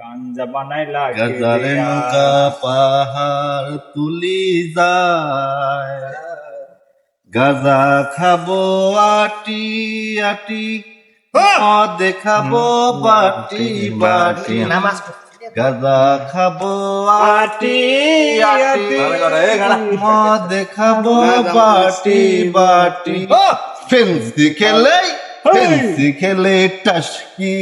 গাঞ্জা বানাইলা গাজারে নৌকা পাহাড় তুলি যায়, গাজা খাবো আটি আটি, মদ খাবো বাটি বাটি, গাজা খাবো আটি আটি, মদ খাবো বাটি বাটি। ফেন্সি খেলে ফেন্সি খেলে টাসকি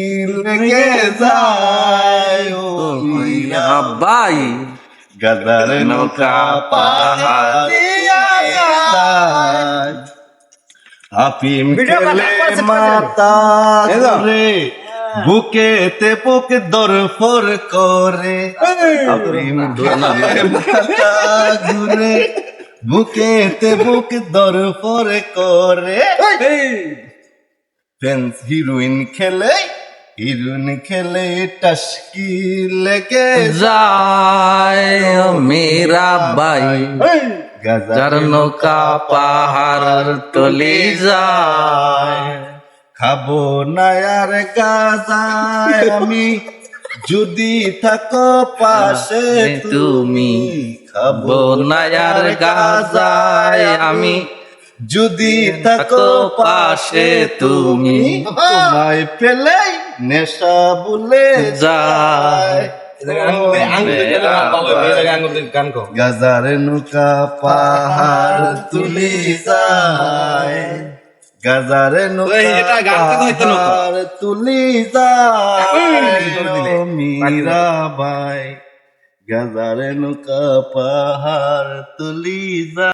লেগে যায়, ও মিয়া ভাই গাজারে নৌকা পাহাড় আফিম খেলে মাতা ধরে, বুকেতে বুক দরফর করে, আফিম খেলে মাতা ঘুরে, বুকেতে বুক দরফর করে। ফেন্স হিরোইন খেলে টাসকি লেগে যায় মেরা ভাই যার নৌকা পাহাড় তলি যায়। খাবো না আর গাজায় আমি, যদি থাকো পাশে তুমি। খাবো না আর গাজায় আমি, যদি থাকো পাশে তুমি। তোমায় পেলে নেশা বলে যায়, গাজার নৌকা পাহাড় তুলি যায়, গাজার নৌকা পাহাড় তুলি যায়, মীরা ভাই গাজার নৌকা পাহাড় তুলি যায়।